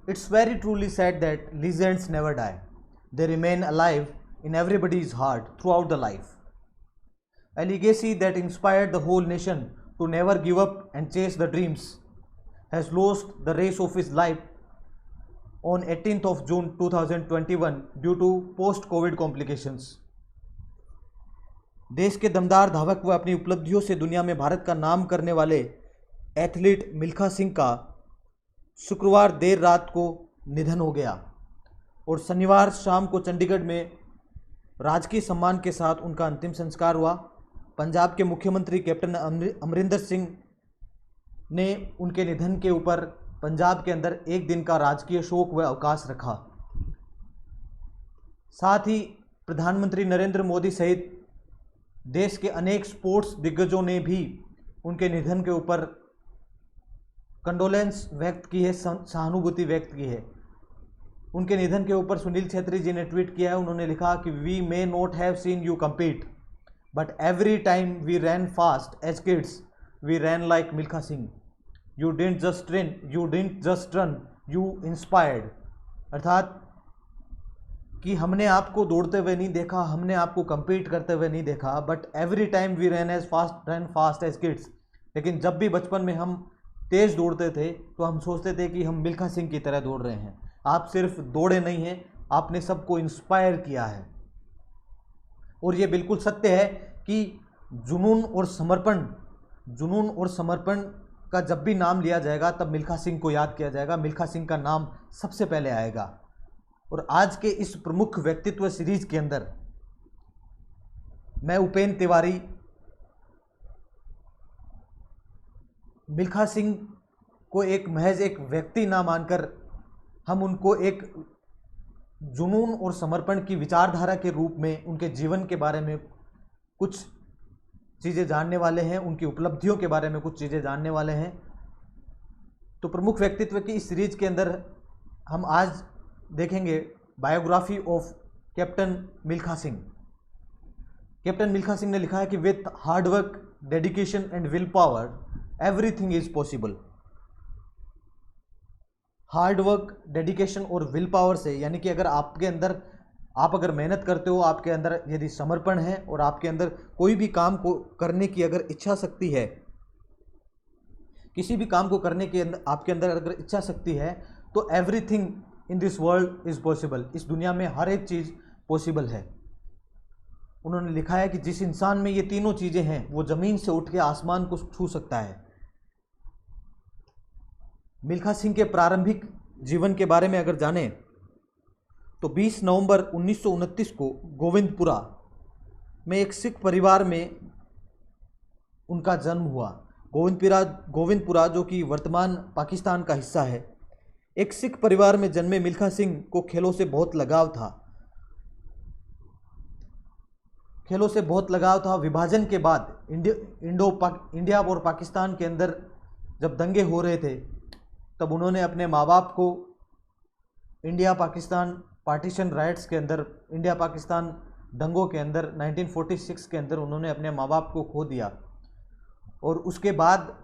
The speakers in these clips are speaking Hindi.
It's very truly said that legends never die. They remain alive in everybody's heart throughout the life. A legacy that inspired the whole nation to never give up and chase the dreams has lost the race of his life on 18th of June 2021 due to post-COVID complications. देश के दमदार धावक व अपनी उपलब्धियों से दुनिया में भारत का नाम करने वाले एथलीट मिल्खा सिंह का शुक्रवार देर रात को निधन हो गया और शनिवार शाम को चंडीगढ़ में राजकीय सम्मान के साथ उनका अंतिम संस्कार हुआ। पंजाब के मुख्यमंत्री कैप्टन अमरिंदर सिंह ने उनके निधन के ऊपर पंजाब के अंदर एक दिन का राजकीय शोक व अवकाश रखा। साथ ही प्रधानमंत्री नरेंद्र मोदी सहित देश के अनेक स्पोर्ट्स दिग्गजों ने भी उनके निधन के ऊपर कंडोलेंस व्यक्त की है, सहानुभूति व्यक्त की है। उनके निधन के ऊपर सुनील छेत्री जी ने ट्वीट किया है। उन्होंने लिखा कि we may not have seen you compete but every time we ran fast as kids we ran like Milkha Singh. You didn't just run you inspired. अर्थात कि हमने आपको दौड़ते हुए नहीं देखा, हमने आपको कम्पीट करते हुए नहीं देखा, but every time we ran fast as kids. लेकिन जब भी बचपन में हम तेज़ दौड़ते थे तो हम सोचते थे कि हम मिल्खा सिंह की तरह दौड़ रहे हैं। आप सिर्फ दौड़े नहीं हैं, आपने सबको इंस्पायर किया है। और ये बिल्कुल सत्य है कि जुनून और समर्पण का जब भी नाम लिया जाएगा तब मिल्खा सिंह को याद किया जाएगा, मिल्खा सिंह का नाम सबसे पहले आएगा। और आज के इस प्रमुख व्यक्तित्व सीरीज के अंदर मैं उपेंद्र तिवारी मिल्खा सिंह को एक महज एक व्यक्ति ना मानकर हम उनको एक जुनून और समर्पण की विचारधारा के रूप में उनके जीवन के बारे में कुछ चीज़ें जानने वाले हैं, उनकी उपलब्धियों के बारे में कुछ चीज़ें जानने वाले हैं। तो प्रमुख व्यक्तित्व की इस सीरीज के अंदर हम आज देखेंगे biography of captain Milkha Singh. Captain Milkha Singh ने लिखा है कि with hard work, dedication and will power everything is possible. Hard work, dedication और विल पावर से, यानी कि अगर आपके अंदर आप अगर मेहनत करते हो, आपके अंदर यदि समर्पण है और आपके अंदर कोई भी काम को करने की अगर इच्छा शक्ति है, किसी भी काम को करने की आपके अंदर अगर इच्छा शक्ति है तो everything in this world is possible. इस दुनिया में हर एक चीज़ पॉसिबल है। उन्होंने लिखा है कि जिस इंसान में ये तीनों चीज़ें हैं वो ज़मीन से उठ के आसमान को छू सकता है। मिल्खा सिंह के प्रारंभिक जीवन के बारे में अगर जानें तो 20 नवंबर 1929 को गोविंदपुरा में एक सिख परिवार में उनका जन्म हुआ। गोविंदपुरा जो कि वर्तमान पाकिस्तान का हिस्सा है, एक सिख परिवार में जन्मे मिल्खा सिंह को खेलों से बहुत लगाव था। विभाजन के बाद इंडिया और पाकिस्तान के अंदर जब दंगे हो रहे थे तब उन्होंने अपने माँ बाप को इंडिया पाकिस्तान पार्टीशन राइट्स के अंदर, इंडिया पाकिस्तान दंगों के अंदर 1946 के अंदर उन्होंने अपने माँ बाप को खो दिया। और उसके बाद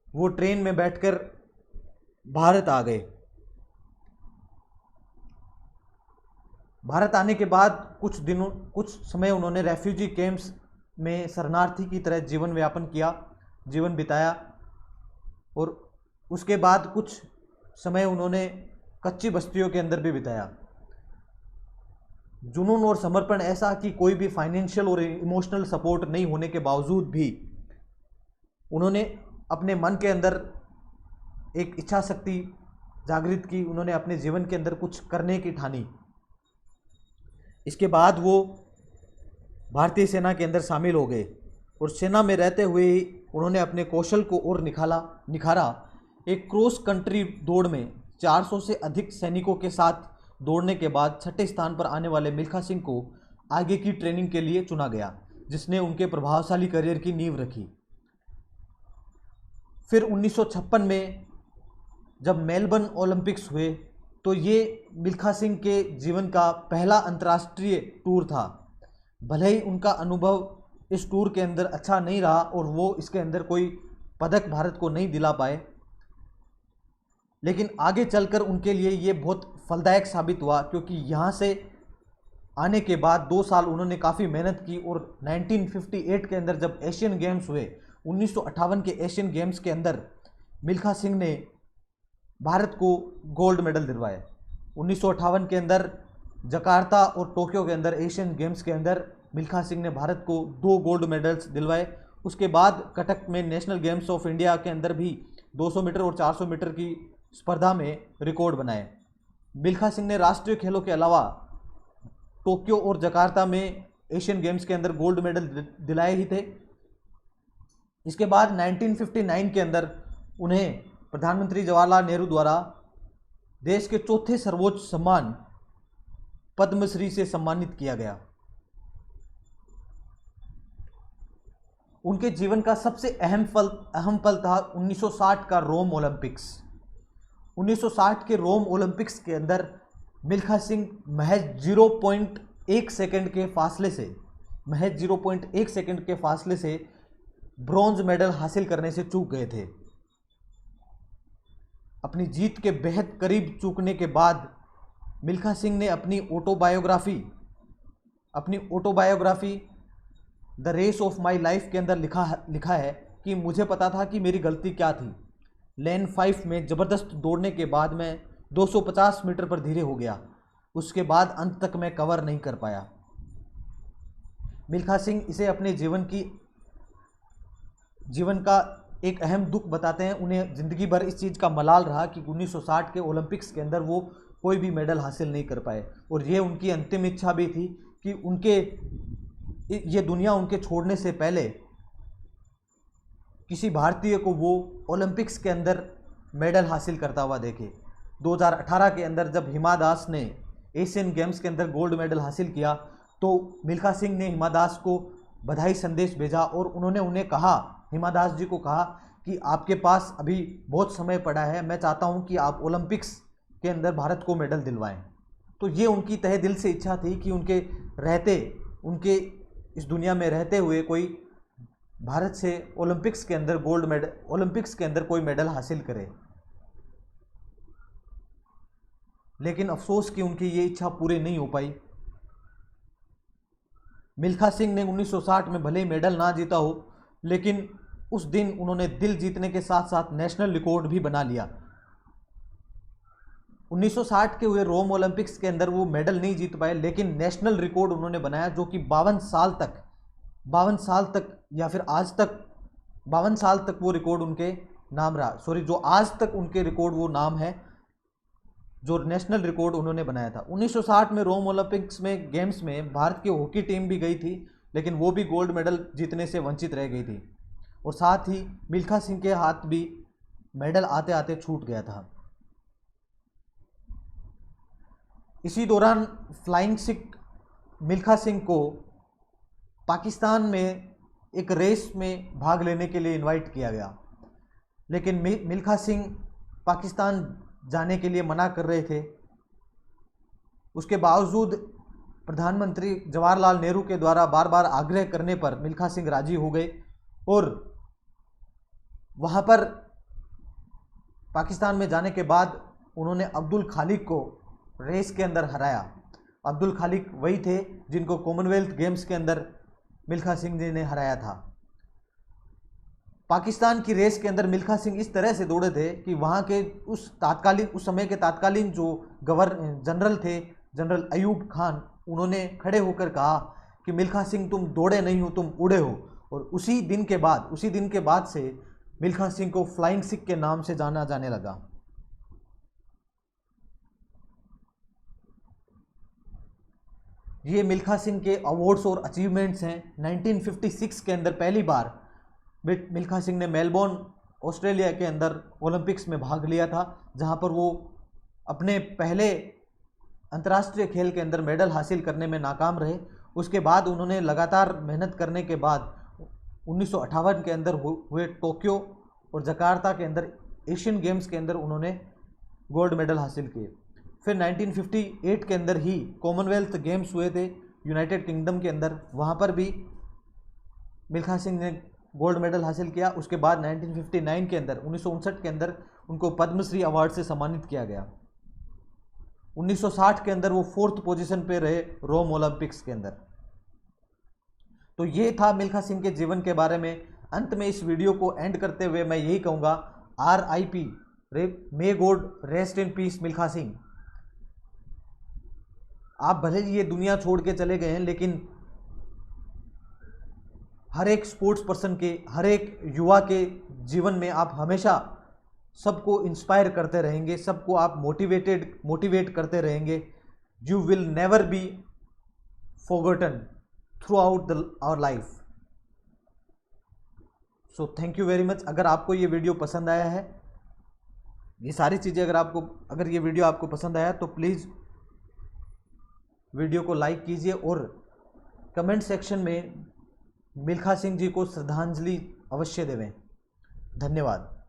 वो ट्रेन में बैठकर भारत आ गए। भारत आने के बाद कुछ समय उन्होंने रेफ्यूजी कैंप्स में शरणार्थी की तरह जीवन बिताया। और उसके बाद कुछ समय उन्होंने कच्ची बस्तियों के अंदर भी बिताया। जुनून और समर्पण ऐसा कि कोई भी फाइनेंशियल और इमोशनल सपोर्ट नहीं होने के बावजूद भी उन्होंने अपने मन के अंदर एक इच्छा शक्ति जागृत की, उन्होंने अपने जीवन के अंदर कुछ करने की ठानी। इसके बाद वो भारतीय सेना के अंदर शामिल हो गए और सेना में रहते हुए ही उन्होंने अपने कौशल को और निखारा। एक क्रॉस कंट्री दौड़ में 400 से अधिक सैनिकों के साथ दौड़ने के बाद छठे स्थान पर आने वाले मिल्खा सिंह को आगे की ट्रेनिंग के लिए चुना गया, जिसने उनके प्रभावशाली करियर की नींव रखी। फिर 1956 में जब मेलबर्न ओलंपिक्स हुए तो ये मिल्खा सिंह के जीवन का पहला अंतर्राष्ट्रीय टूर था। भले ही उनका अनुभव इस टूर के अंदर अच्छा नहीं रहा और वो इसके अंदर कोई पदक भारत को नहीं दिला पाए, लेकिन आगे चलकर उनके लिए ये बहुत फलदायक साबित हुआ, क्योंकि यहाँ से आने के बाद 2 साल उन्होंने काफ़ी मेहनत की और 1958 के अंदर जब एशियन गेम्स हुए, 1958 के एशियन गेम्स के अंदर मिल्खा सिंह ने भारत को गोल्ड मेडल दिलवाए। 1958 के अंदर जकार्ता और टोक्यो के अंदर एशियन गेम्स के अंदर मिल्खा सिंह ने भारत को 2 गोल्ड मेडल्स दिलवाए। उसके बाद कटक में नेशनल गेम्स ऑफ इंडिया के अंदर भी 200 मीटर और 400 मीटर की स्पर्धा में रिकॉर्ड बनाए। मिल्खा सिंह ने राष्ट्रीय खेलों के अलावा टोक्यो और जकार्ता में एशियन गेम्स के अंदर गोल्ड मेडल दिलाए ही थे। इसके बाद 1959 के अंदर उन्हें प्रधानमंत्री जवाहरलाल नेहरू द्वारा देश के चौथे सर्वोच्च सम्मान पद्मश्री से सम्मानित किया गया। उनके जीवन का सबसे अहम पल था 1960 का रोम ओलंपिक्स। 1960 के रोम ओलंपिक्स के अंदर मिल्खा सिंह महज 0.1 सेकंड के फासले से ब्रॉन्ज मेडल हासिल करने से चूक गए थे। अपनी जीत के बेहद करीब चूकने के बाद मिल्खा सिंह ने अपनी autobiography the race of my life के अंदर लिखा है कि मुझे पता था कि मेरी गलती क्या थी। लेन 5 में ज़बरदस्त दौड़ने के बाद मैं 250 मीटर पर धीरे हो गया, उसके बाद अंत तक मैं कवर नहीं कर पाया। मिल्खा सिंह इसे अपने जीवन का एक अहम दुख बताते हैं। उन्हें ज़िंदगी भर इस चीज़ का मलाल रहा कि 1960 के ओलंपिक्स के अंदर वो कोई भी मेडल हासिल नहीं कर पाए, और ये उनकी अंतिम इच्छा भी थी कि ये दुनिया उनके छोड़ने से पहले किसी भारतीय को वो ओलंपिक्स के अंदर मेडल हासिल करता हुआ देखे। 2018 के अंदर जब हिमा दास ने एशियन गेम्स के अंदर गोल्ड मेडल हासिल किया, तो मिल्खा सिंह ने हिमा दास को बधाई संदेश भेजा और उन्होंने हिमा दास जी को कहा कि आपके पास अभी बहुत समय पड़ा है, मैं चाहता हूं कि आप ओलंपिक्स के अंदर भारत को मेडल दिलवाएं। तो ये उनकी तहे दिल से इच्छा थी कि उनके इस दुनिया में रहते हुए कोई भारत से ओलंपिक्स के अंदर कोई मेडल हासिल करे। लेकिन अफसोस कि उनकी ये इच्छा पूरी नहीं हो पाई। मिल्खा सिंह ने 1960 में भले ही मेडल ना जीता हो, लेकिन उस दिन उन्होंने दिल जीतने के साथ साथ नेशनल रिकॉर्ड भी बना लिया। 1960 के हुए रोम ओलंपिक्स के अंदर वो मेडल नहीं जीत पाए, लेकिन नेशनल रिकॉर्ड उन्होंने बनाया, जो कि 52 साल तक या फिर आज तक 52 साल तक वो रिकॉर्ड उनके नाम रहा। जो आज तक उनके रिकॉर्ड वो नाम है, जो नेशनल रिकॉर्ड उन्होंने बनाया था। 1960 में रोम ओलंपिक्स में गेम्स में भारत की हॉकी टीम भी गई थी, लेकिन वो भी गोल्ड मेडल जीतने से वंचित रह गई थी, और साथ ही मिल्खा सिंह के हाथ भी मेडल आते आते छूट गया था। इसी दौरान फ्लाइंग सिख मिल्खा सिंह को पाकिस्तान में एक रेस में भाग लेने के लिए इनवाइट किया गया, लेकिन मिल्खा सिंह पाकिस्तान जाने के लिए मना कर रहे थे। उसके बावजूद प्रधानमंत्री जवाहरलाल नेहरू के द्वारा बार बार आग्रह करने पर मिल्खा सिंह राजी हो गए, और वहाँ पर पाकिस्तान में जाने के बाद उन्होंने अब्दुल खालिक को रेस के अंदर हराया। अब्दुल खालिक वही थे जिनको कॉमनवेल्थ गेम्स के अंदर मिल्खा सिंह जी ने हराया था। पाकिस्तान की रेस के अंदर मिल्खा सिंह इस तरह से दौड़े थे कि वहाँ के उस समय के तत्कालीन जो जनरल थे, जनरल अयूब खान, उन्होंने खड़े होकर कहा कि मिल्खा सिंह तुम दौड़े नहीं हो, तुम उड़े हो। और उसी दिन के बाद से मिल्खा सिंह को फ्लाइंग सिख के नाम से जाना जाने लगा। ये मिल्खा सिंह के अवार्ड्स और अचीवमेंट्स हैं। 1956 के अंदर पहली बार मिल्खा सिंह ने मेलबोर्न ऑस्ट्रेलिया के अंदर ओलंपिक्स में भाग लिया था, जहां पर वो अपने पहले अंतर्राष्ट्रीय खेल के अंदर मेडल हासिल करने में नाकाम रहे। उसके बाद उन्होंने लगातार मेहनत करने के बाद 1958 के अंदर हुए टोक्यो और जकार्ता के अंदर एशियन गेम्स के अंदर उन्होंने गोल्ड मेडल हासिल किए। फिर 1958 के अंदर ही कॉमनवेल्थ गेम्स हुए थे यूनाइटेड किंगडम के अंदर, वहाँ पर भी मिल्खा सिंह ने गोल्ड मेडल हासिल किया। उसके बाद 1959 के अंदर 1959 के अंदर उनको पद्मश्री अवार्ड से सम्मानित किया गया। 1960 के अंदर वो 4th पोजीशन पे रहे रोम ओलंपिक्स के अंदर। तो ये था मिल्खा सिंह के जीवन के बारे में। अंत में इस वीडियो को एंड करते हुए मैं यही कहूँगा, RIP, may God rest in peace Milkha Singh. आप भले ही ये दुनिया छोड़ के चले गए हैं, लेकिन हर एक स्पोर्ट्स पर्सन के, हर एक युवा के जीवन में आप हमेशा सबको इंस्पायर करते रहेंगे, सबको आप मोटिवेट करते रहेंगे। You will never be forgotten throughout our life. So thank you very much. अगर आपको ये वीडियो पसंद आया है, ये सारी चीज़ें अगर ये वीडियो आपको पसंद आया तो प्लीज़ वीडियो को लाइक कीजिए और कमेंट सेक्शन में मिल्खा सिंह जी को श्रद्धांजलि अवश्य देवें। धन्यवाद।